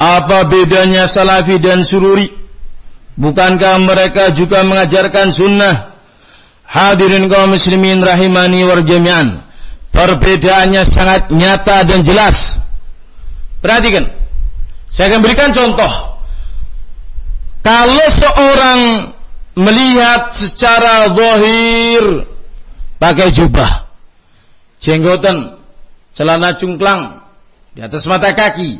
Apa bedanya Salafi dan Sururi? Bukankah mereka juga mengajarkan sunnah? Hadirin kaum muslimin rahimani war jami'an. Perbedaannya sangat nyata dan jelas. Perhatikan. Saya akan berikan contoh. Kalau seorang melihat secara zahir pakai jubah, jenggotan, celana cungklang di atas mata kaki,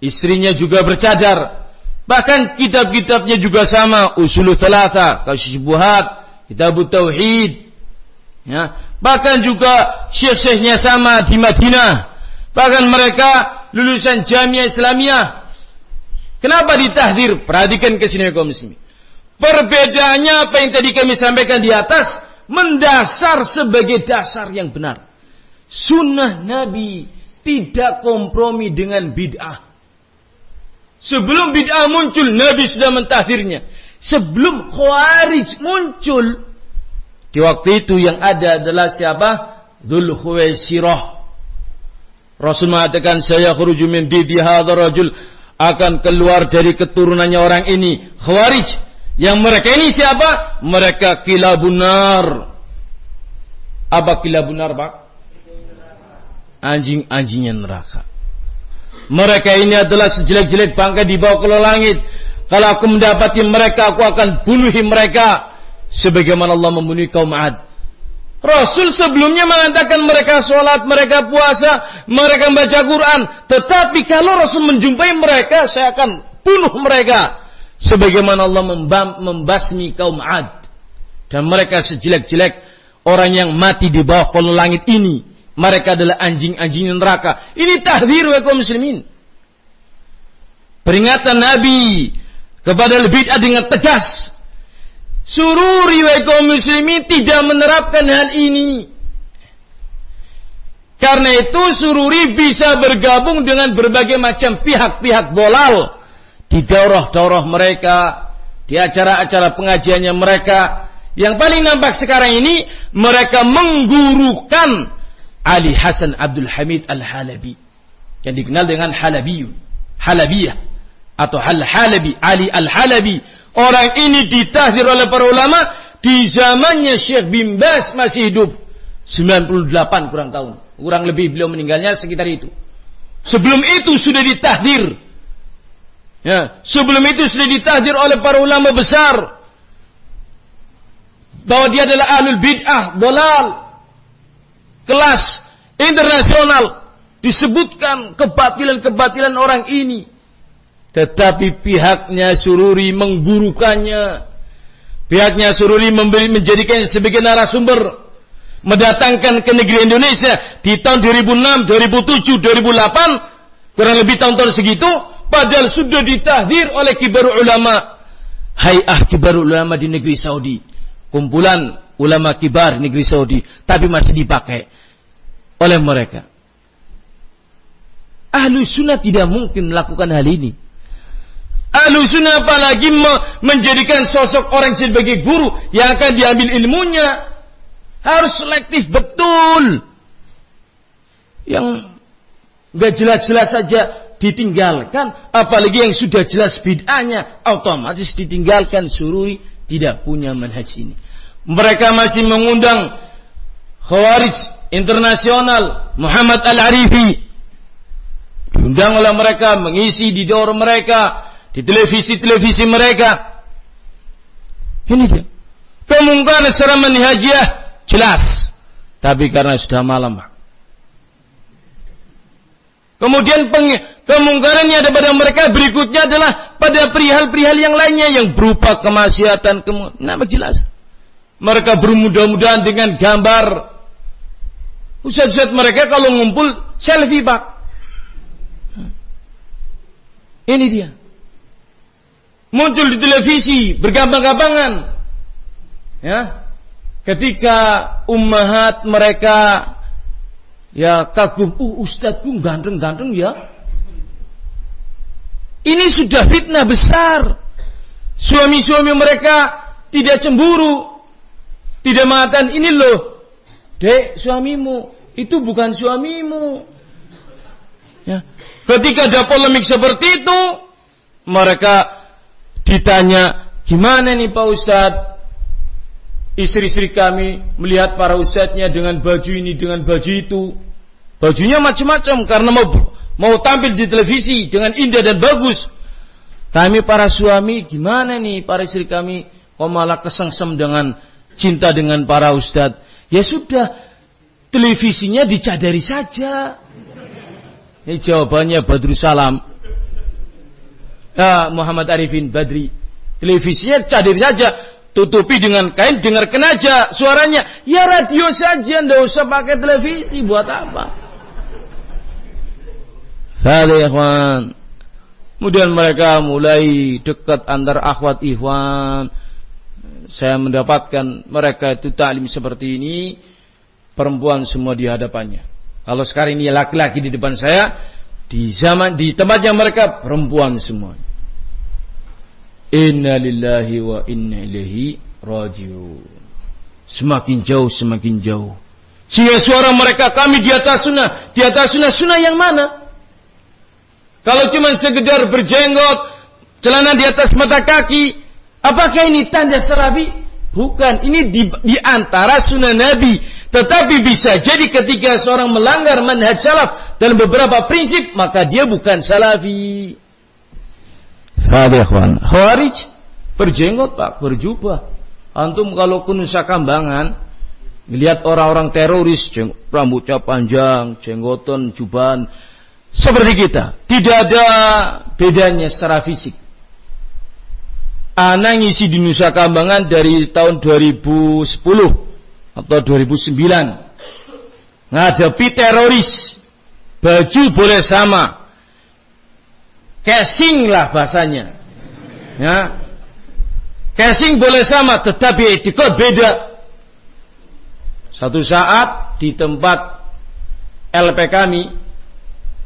istrinya juga bercadar, bahkan kitab-kitabnya juga sama, Ushulul Thalatha, Kasyubuhat, Kitabut Tauhid, ya, bahkan juga syekh-syekhnya sama di Madinah, bahkan mereka lulusan Jamiah Islamiyah. Kenapa ditahdir? Perhatikan ke sini kaum muslimin. Perbedaannya apa yang tadi kami sampaikan di atas, mendasar sebagai dasar yang benar. Sunnah Nabi tidak kompromi dengan bid'ah. Sebelum bid'ah muncul, Nabi sudah mentahdirnya. Sebelum Khawarij muncul, di waktu itu yang ada adalah siapa? Dzul Khuwaisirah. Rasul mengatakan, saya khuruju min didi hadzal rajul, akan keluar dari keturunannya orang ini, Khawarij. Yang mereka ini siapa? Mereka kilabun nar. Apa kilabun nar, Pak? Anjing-anjingnya neraka. Mereka ini adalah sejelek-jelek bangkai dibawa ke langit. Kalau aku mendapati mereka, aku akan bunuhi mereka sebagaimana Allah membunuh kaum 'Ad. Rasul sebelumnya mengatakan mereka sholat, mereka puasa, mereka membaca Quran. Tetapi kalau Rasul menjumpai mereka, saya akan bunuh mereka sebagaimana Allah membasmi kaum 'Ad. Dan mereka sejelek-jelek orang yang mati di bawah kolong langit ini, mereka adalah anjing-anjing neraka. Ini tahdzir wa kaum muslimin. Peringatan Nabi kepada bid'ah dengan tegas. Sururi wa kaum muslimin tidak menerapkan hal ini. Karena itu Sururi bisa bergabung dengan berbagai macam pihak-pihak dolal di daurah-daurah mereka, di acara-acara pengajiannya mereka. Yang paling nampak sekarang ini, mereka menggurukan Ali Hasan Abdul Hamid Al-Halabi, yang dikenal dengan Halabiyah atau Al-Halabi, Ali Al-Halabi. Orang ini ditahdir oleh para ulama di zamannya Syekh bin Baz masih hidup, 98 kurang lebih beliau meninggalnya sekitar itu. Sebelum itu sudah ditahdir. Ya, sebelum itu sudah ditahdir oleh para ulama besar bahwa dia adalah ahlul bid'ah, dolal, kelas internasional. Disebutkan kebatilan-kebatilan orang ini. Tetapi pihaknya Sururi menggurukannya. Pihaknya Sururi menjadikannya sebagai narasumber, mendatangkan ke negeri Indonesia di tahun 2006, 2007, 2008, kurang lebih tahun-tahun segitu. Padahal sudah ditahdir oleh kibarul ulama, Hay'ah Kibarul Ulama di negeri Saudi, kumpulan ulama kibar negeri Saudi, tapi masih dipakai oleh mereka. Ahlus Sunnah tidak mungkin melakukan hal ini. Ahlus Sunnah apalagi menjadikan sosok orang sebagai guru yang akan diambil ilmunya, harus selektif betul. Yang gak jelas-jelas saja ditinggalkan, apalagi yang sudah jelas bid'ahnya otomatis ditinggalkan. Sururi tidak punya manhaj ini. Mereka masih mengundang Khawarij internasional, Muhammad Al-Arifi, diundang oleh mereka, mengisi di daurah mereka, di televisi-televisi mereka. Ini dia. Kemungkaran secara manhajiyah jelas, tapi karena sudah malam. Kemudian kemungkarannya ada pada mereka berikutnya adalah pada perihal-perihal yang lainnya yang berupa kemaksiatan. Nama jelas. Mereka bermudah-mudahan dengan gambar. Ustaz-ustaz mereka kalau ngumpul selfie, Pak. Ini dia. Muncul di televisi bergampang-gampangan. Ya. Ketika ummahat mereka ya kagum, ustadzku ganteng-ganteng ya. Ini sudah fitnah besar. Suami-suami mereka tidak cemburu, tidak mengatakan ini loh, dek, suamimu itu bukan suamimu. Ya. Ketika ada polemik seperti itu, mereka ditanya, gimana nih Pak Ustadz? Istri-istri kami melihat para ustadznya dengan baju ini, dengan baju itu. Bajunya macam-macam karena mau tampil di televisi dengan indah dan bagus. Kami para suami, gimana nih para istri kami kok malah kesengsem dengan cinta dengan para ustadz? Ya sudah, televisinya dicadari saja. Ini jawabannya Badrussalam. Muhammad Arifin Badri. Televisinya cadari saja, tutupi dengan kain, dengarkan aja suaranya. Ya radio saja, ndak usah pakai televisi, buat apa? Halo ikhwan. Kemudian mereka mulai dekat antar akhwat ikhwan. Saya mendapatkan mereka itu taklim seperti ini, perempuan semua di hadapannya. Kalau sekarang ini laki-laki di depan saya, di tempatnya mereka perempuan semua. Inna lillahi wa inna ilaihi raji'un. Semakin jauh, semakin jauh. Sehingga suara mereka, kami di atas sunnah. Di atas sunnah yang mana? Kalau cuma sekedar berjenggot, celana di atas mata kaki, apakah ini tanda salafi? Bukan, ini di antara sunnah Nabi. Tetapi bisa jadi ketika seorang melanggar manhaj salaf dalam beberapa prinsip, maka dia bukan salafi. Khawarij berjenggot Pak, berjubah. Antum kalau ke Nusa Kambangan, melihat orang-orang teroris, rambutnya panjang, jenggotan, jubahan, seperti kita, tidak ada bedanya secara fisik. Ana ngisi di Nusa Kambangan dari tahun 2010 atau 2009. Ngadepi teroris, baju boleh sama, casing lah bahasanya, ya, casing boleh sama, tetapi etikot beda. Satu saat di tempat LP kami,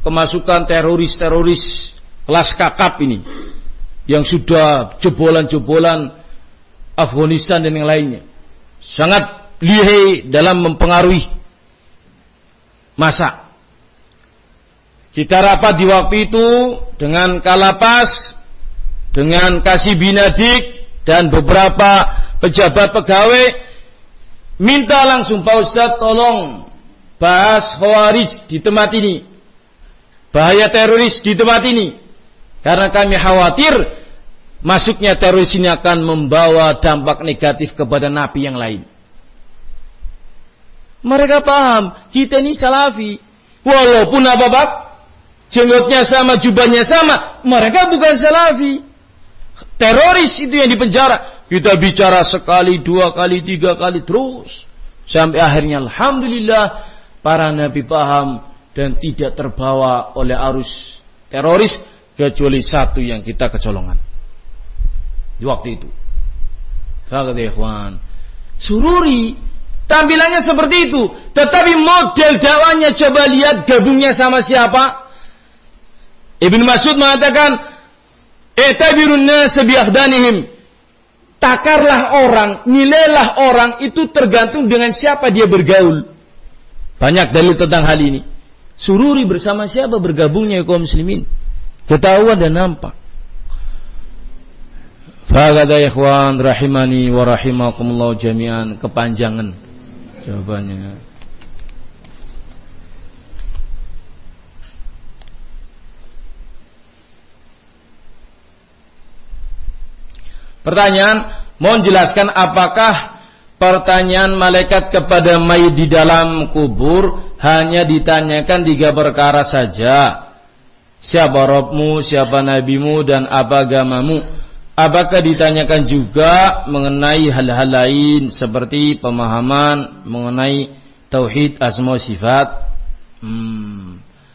kemasukan teroris-teroris kelas kakap ini, yang sudah jebolan-jebolan Afghanistan dan yang lainnya, sangat lihai dalam mempengaruhi massa. Kita rapat di waktu itu dengan Kalapas, dengan Kasih Binadik dan beberapa pejabat pegawai, minta langsung Pak Ustadz tolong bahas Khawarij di tempat ini, bahaya teroris di tempat ini, karena kami khawatir masuknya teroris ini akan membawa dampak negatif kepada napi yang lain. Mereka paham, kita ini salafi. Walaupun apa-apa, jenggotnya sama, jubahnya sama, mereka bukan salafi. Teroris itu yang dipenjara. Kita bicara sekali, dua kali, tiga kali, terus. Sampai akhirnya alhamdulillah para nabi paham dan tidak terbawa oleh arus teroris, kecuali satu yang kita kecolongan di waktu itu. Fakir ikhwan, Sururi tampilannya seperti itu, tetapi model dakwanya coba lihat gabungnya sama siapa? Ibn Mas'ud mengatakan, "I'tabirun nas bi akhdanihim." Takarlah orang, nilailah orang itu tergantung dengan siapa dia bergaul. Banyak dalil tentang hal ini. Sururi bersama siapa bergabungnya kaum muslimin, ketahuan dan nampak. Faqad ikhwan rahimani wa rahimakumullah jami'an. Kepanjangan jawabannya. Pertanyaan, mohon jelaskan apakah pertanyaan malaikat kepada mayit di dalam kubur hanya ditanyakan 3 perkara saja. Siapa Rabbmu, siapa nabimu, dan apa agamamu? Apakah ditanyakan juga mengenai hal-hal lain seperti pemahaman mengenai tauhid asma sifat?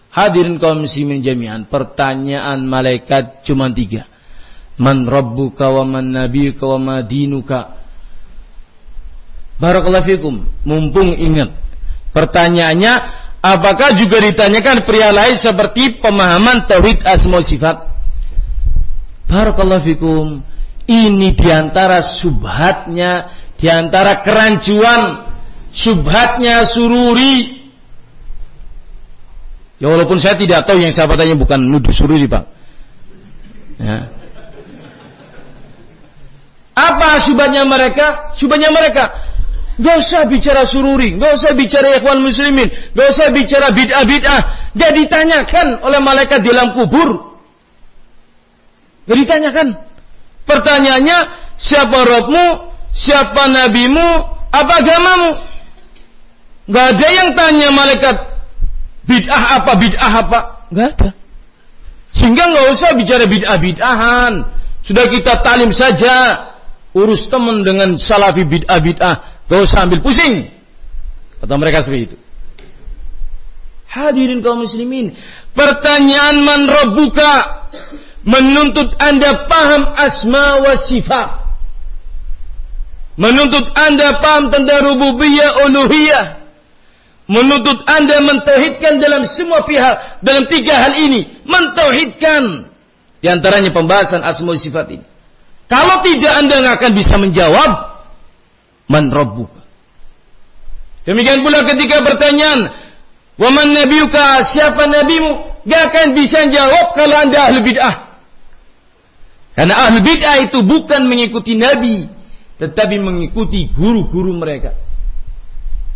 Hadirin kaum muslimin jami'an, pertanyaan malaikat cuma 3. Man rabbuka wa man nabiyuka wa ma dinuka. Barakallahu fikum. Mumpung ingat, pertanyaannya apakah juga ditanyakan perihal lain seperti pemahaman tauhid asma sifat? Barakallahu fikum. Ini diantara subhatnya, diantara kerancuan subhatnya Sururi. Ya walaupun saya tidak tahu yang sahabatannya bukan nuduh sururi, Pak. Ya. Apa syubhatnya mereka? Syubhatnya mereka, gak usah bicara sururi, gak usah bicara ikhwan muslimin, gak usah bicara bid'ah-bid'ah. Gak ditanyakan oleh malaikat di dalam kubur. Gak ditanyakan. Pertanyaannya, siapa Rabbmu, siapa nabimu, apa agamamu? Gak ada yang tanya malaikat bid'ah apa, gak ada. Sehingga gak usah bicara bid'ah-bid'ahan. Sudah kita talim saja. Urus teman dengan salafi bid'ah, gak usah ambil pusing. Kata mereka seperti itu. Hadirin kaum muslimin, pertanyaan man rabbuka menuntut Anda paham asma wa sifat. Menuntut Anda paham tentang rububiyah, uluhiyah. Menuntut Anda mentauhidkan dalam semua pihak, dalam 3 hal ini. Mentauhidkan. Di antaranya pembahasan asma wa sifat ini. Kalau tidak, Anda nggak akan bisa menjawab man rabbuka. Demikian pula ketika pertanyaan wa man nabiyuka, siapa nabimu, nggak akan bisa jawab kalau Anda ahli bid'ah. Karena ahli bid'ah itu bukan mengikuti nabi, tetapi mengikuti guru-guru mereka.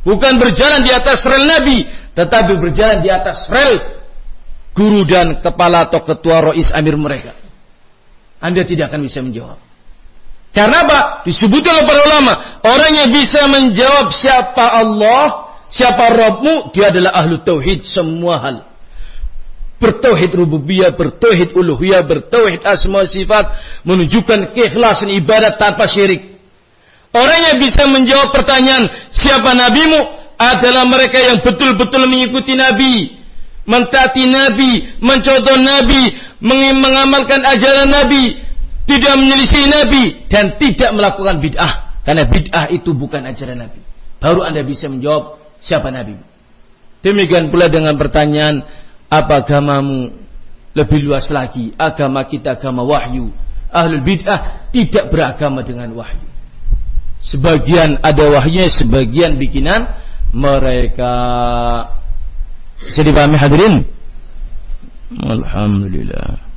Bukan berjalan di atas rel nabi, tetapi berjalan di atas rel guru dan kepala atau ketua rois amir mereka. Anda tidak akan bisa menjawab. Karena apa? Disebutkan oleh para ulama, orang yang bisa menjawab siapa Allah, siapa Rabbmu, dia adalah ahlu tauhid semua hal. Bertauhid rububiyah, bertauhid uluhiyah, bertauhid asma sifat, menunjukkan keikhlasan ibadat tanpa syirik. Orang yang bisa menjawab pertanyaan siapa nabimu adalah mereka yang betul-betul mengikuti nabi, mentaati nabi, mencontoh nabi, mengamalkan ajaran nabi, tidak menyelisih nabi, dan tidak melakukan bid'ah. Karena bid'ah itu bukan ajaran nabi. Baru Anda bisa menjawab siapa nabi. Demikian pula dengan pertanyaan apa agamamu, lebih luas lagi. Agama kita agama wahyu. Ahlul bid'ah tidak beragama dengan wahyu. Sebagian ada wahyunya, sebagian bikinan mereka. Bisa dipahami hadirin? Alhamdulillah.